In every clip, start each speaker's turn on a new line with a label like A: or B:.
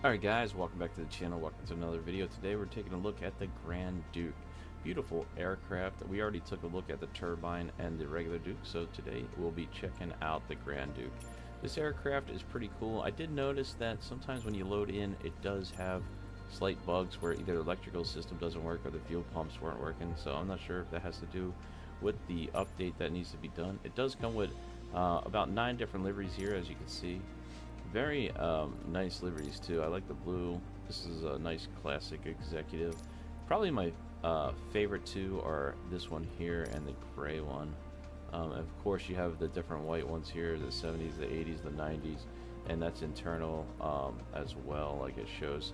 A: Alright guys, welcome back to the channel, welcome to another video. Today we're taking a look at the Grand Duke. Beautiful aircraft. We already took a look at the turbine and the regular Duke, so today we'll be checking out the Grand Duke. This aircraft is pretty cool. I did notice that sometimes when you load in, it does have slight bugs where either the electrical system doesn't work or the fuel pumps weren't working, so I'm not sure if that has to do with the update that needs to be done. It does come with about 9 different liveries here, as you can see. Very nice liveries too. I like the blue. This is a nice classic executive. Probably my favorite two are this one here and the gray one. Of course you have the different white ones here, the 70s, the 80s, the 90s, and that's internal as well. Like it shows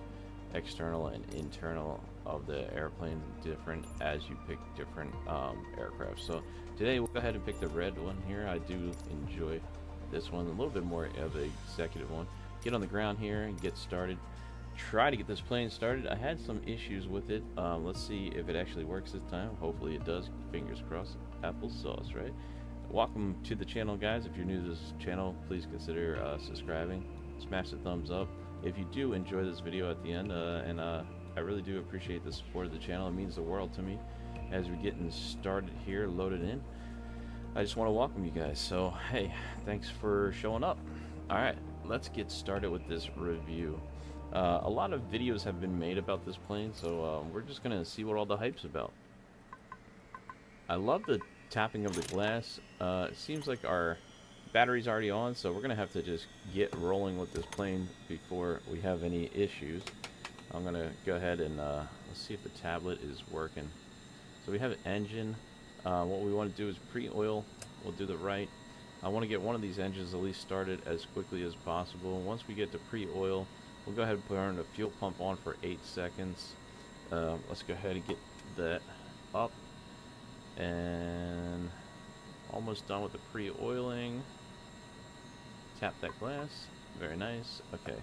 A: external and internal of the airplane different as you pick different aircraft. So today we'll go ahead and pick the red one here. I do enjoy this one, a little bit more of the executive one. Get on the ground here and get started. Try to get this plane started. I had some issues with it. Let's see if it actually works this time. Hopefully it does. Fingers crossed. Applesauce, right? Welcome to the channel, guys. If you're new to this channel, please consider subscribing. Smash the thumbs up if you do enjoy this video at the end, and I really do appreciate the support of the channel. It means the world to me as we're getting started here, loaded in. I just want to welcome you guys. So hey, thanks for showing up. Alright, let's get started with this review. A lot of videos have been made about this plane, so we're just gonna see what all the hype's about. I love the tapping of the glass. It seems like our battery's already on, so we're gonna have to just get rolling with this plane before we have any issues. I'm gonna go ahead and let's see if the tablet is working. So we have an engine. What we want to do is pre-oil. We'll do the right. I want to get one of these engines at least started as quickly as possible. Once we get to pre-oil, we'll go ahead and turn the fuel pump on for 8 seconds. Let's go ahead and get that up. And almost done with the pre-oiling. Tap that glass. Very nice. Okay.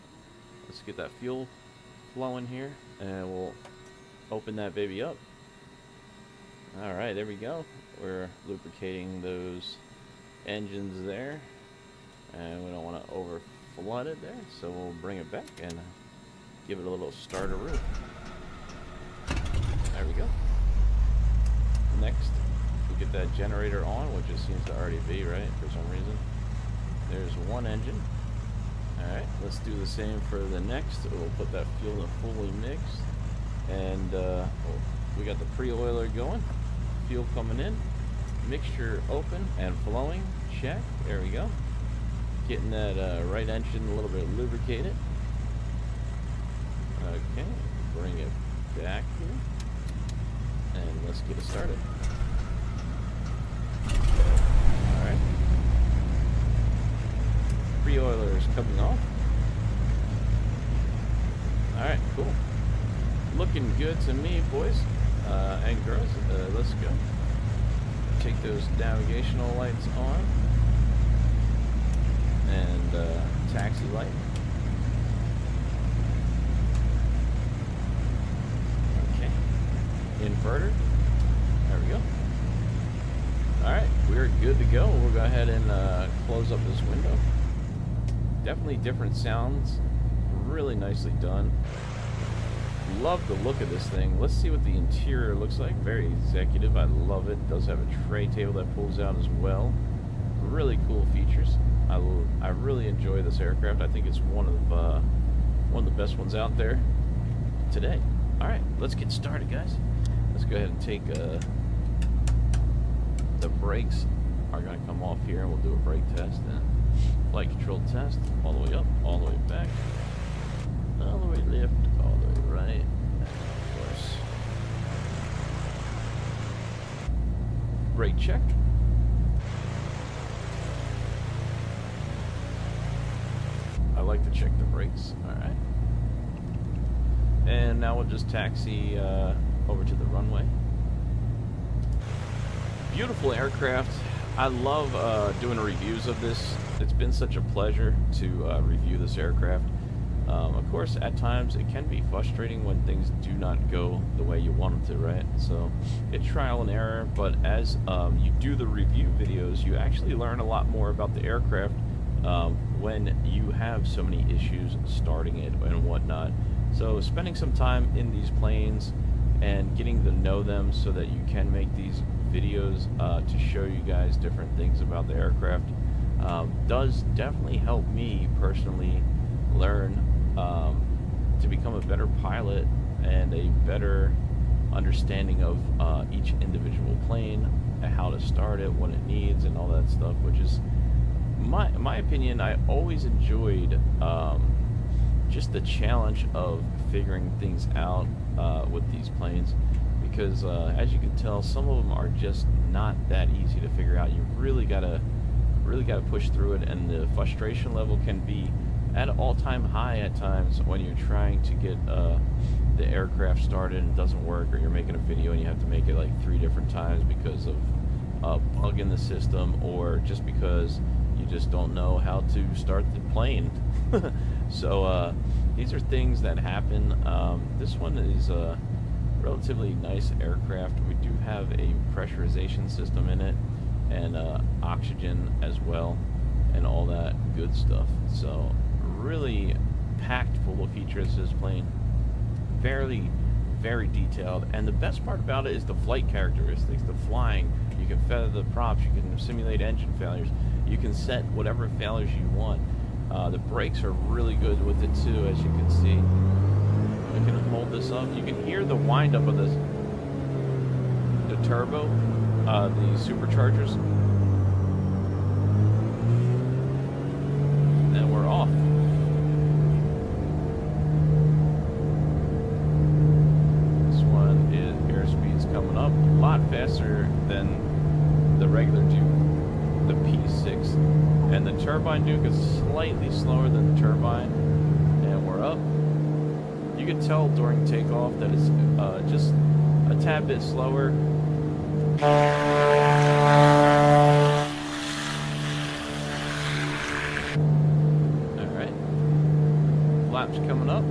A: Let's get that fuel flowing here. And we'll open that baby up. Alright, there we go. We're lubricating those engines there, and we don't want to over flood it there, so we'll bring it back and give it a little starter-oo. There we go. Next, we get that generator on, which it seems to already be, right, for some reason. There's one engine. Alright, let's do the same for the next. We'll put that fuel in fully mixed, and we got the pre-oiler going. Fuel coming in, mixture open and flowing, check, there we go. Getting that right engine a little bit lubricated. Okay, bring it back here, and let's get it started. Alright, pre-oiler is coming off. Alright, cool. Looking good to me, boys. And girls, let's go. Take those navigational lights on, and taxi light. Okay, inverter. There we go. Alright, we're good to go. We'll go ahead and close up this window. Definitely different sounds. Really nicely done. Love the look of this thing. Let's see what the interior looks like. Very executive. I love it. Does have a tray table that pulls out as well. Really cool features. I really enjoy this aircraft. I think it's one of the best ones out there today. All right, let's get started, guys. Let's go ahead and take the brakes are going to come off here, and we'll do a brake test and flight control test. All the way up, all the way back, all the way left, all the way right, and of course, brake check. I like to check the brakes. Alright. And now we'll just taxi over to the runway. Beautiful aircraft. I love doing reviews of this. It's been such a pleasure to review this aircraft. Of course, at times it can be frustrating when things do not go the way you want them to, right? So it's trial and error, but as you do the review videos, you actually learn a lot more about the aircraft when you have so many issues starting it and whatnot. So spending some time in these planes and getting to know them so that you can make these videos to show you guys different things about the aircraft does definitely help me personally learn to become a better pilot and a better understanding of each individual plane, and how to start it, what it needs, and all that stuff, which is, my opinion, I always enjoyed just the challenge of figuring things out with these planes, because as you can tell, some of them are just not that easy to figure out. You really gotta push through it, and the frustration level can be at an all-time high at times when you're trying to get the aircraft started and it doesn't work, or you're making a video and you have to make it like 3 different times because of a bug in the system, or just because you just don't know how to start the plane. So these are things that happen. This one is a relatively nice aircraft. We do have a pressurization system in it, and oxygen as well, and all that good stuff. So really packed full of features, this plane. Very, very detailed, and the best part about it is the flight characteristics, the flying. You can feather the props, you can simulate engine failures, you can set whatever failures you want. The brakes are really good with it too, as you can see. I can hold this up. You can hear the wind up of this, the turbo, the superchargers. And we're off. This one is airspeed's coming up a lot faster than the regular Duke, the P6, and the turbine Duke is slightly slower than the turbine. And we're up. You can tell during takeoff that it's just a tad bit slower. Alright. Flaps coming up.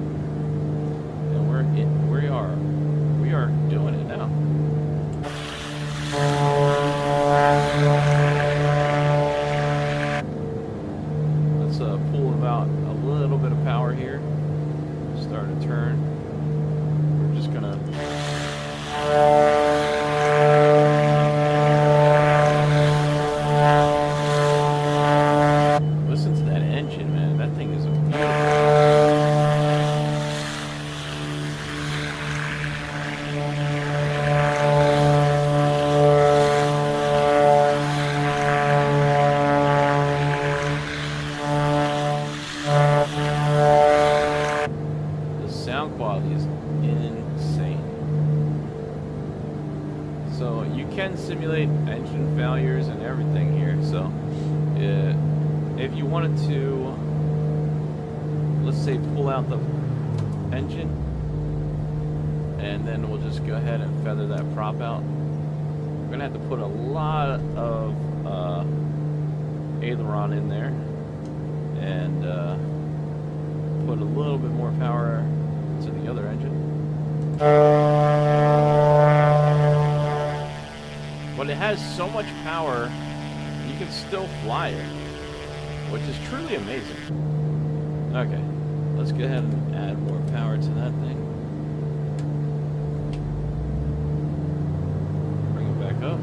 A: And we are doing it now. Let's pull about a little bit of power here. Start a turn. We're just gonna listen to that engine, man. That thing is sound quality is insane. So you can simulate engine failures and everything here. So if you wanted to, let's say, pull out the engine, and then we'll just go ahead and feather that prop out. We're gonna have to put a lot of aileron in there, and put a little bit more power to the other engine. But it has so much power, you can still fly it, which is truly amazing. Okay, let's go ahead and add more power to that thing. Bring it back up.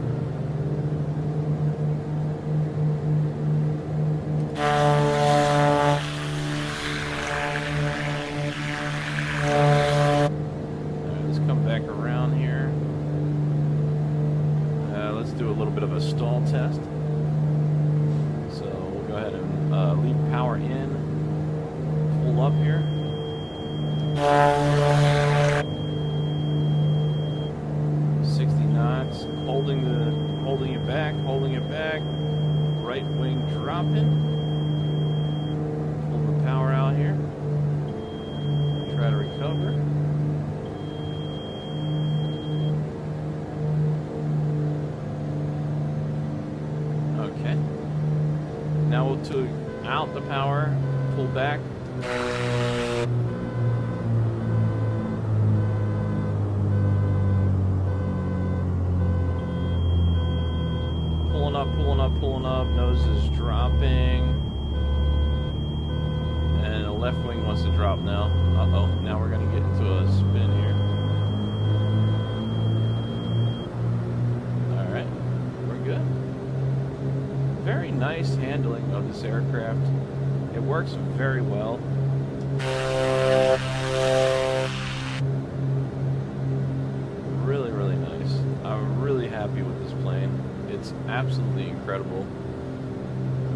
A: Do a little bit of a stall test. So we'll go ahead and leave power in, pull up here. 60 knots, holding it back, right wing dropping. Pull the power out here. Try to recover. Okay. Now we'll take out the power, pull back. Pulling up, nose is dropping. left wing wants to drop now. Uh-oh, now we're gonna get into a spin here. Alright, we're good. Very nice handling of this aircraft. It works very well. Really, really nice. I'm really happy with this plane. It's absolutely incredible.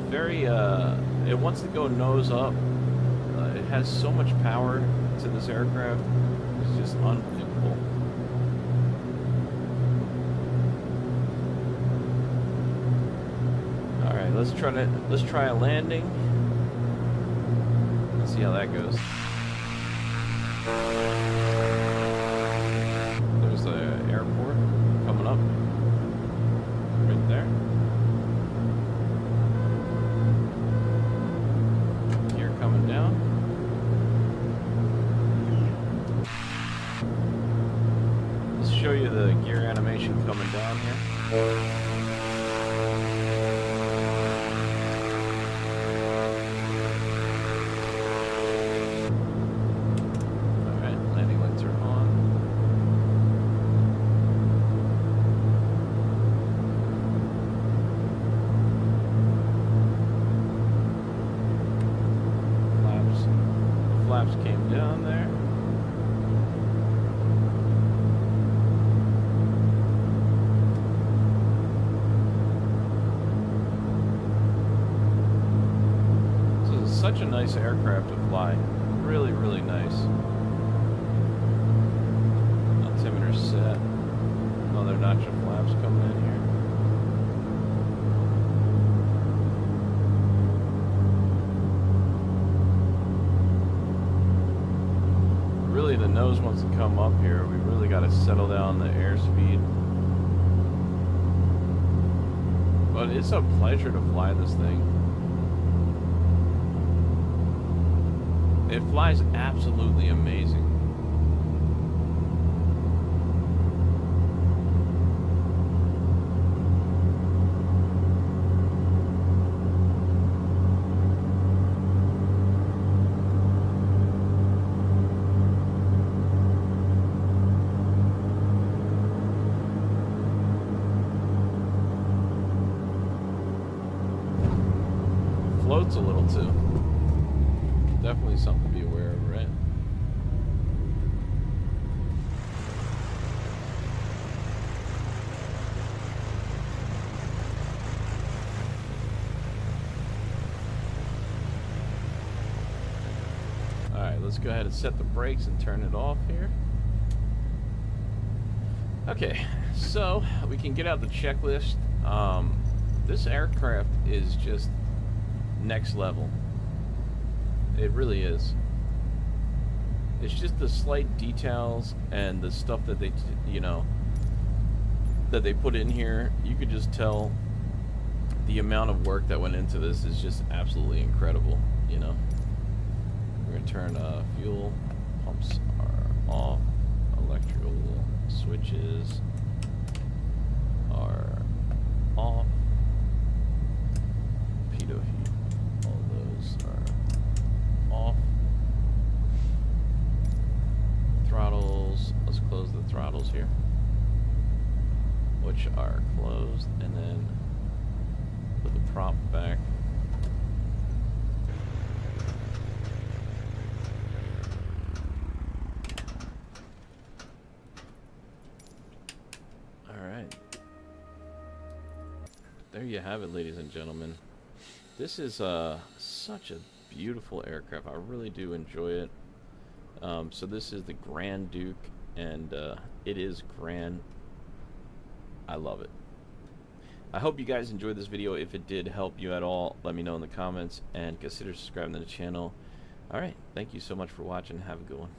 A: Very, it wants to go nose up. It has so much power to this aircraft. It's just unbelievable. All right, let's try a landing. Let's see how that goes. There's the airport coming up right there. Gear coming down. Let's show you the gear animation coming down here. Flaps came down there. This is such a nice aircraft to fly. Really, really nice. Altimeter set. Another notch of flaps coming in here. Really, the nose wants to come up here. We really got to settle down the airspeed. But it's a pleasure to fly this thing. It flies absolutely amazing. Floats a little too. Definitely something to be aware of, right? Alright, let's go ahead and set the brakes and turn it off here. Okay, so we can get out the checklist. This aircraft is just next level. It really is. It's just the slight details and the stuff that they, that they put in here. You could just tell the amount of work that went into this is just absolutely incredible. We're gonna turn fuel pumps are off, electrical switches are off, pitot heat. All those are off. Throttles, let's close the throttles here, which are closed, and then put the prop back. Alright. There you have it, ladies and gentlemen. This is such a beautiful aircraft. I really do enjoy it. So this is the Grand Duke, and it is grand. I love it. I hope you guys enjoyed this video. If it did help you at all, let me know in the comments, and consider subscribing to the channel. Alright, thank you so much for watching. Have a good one.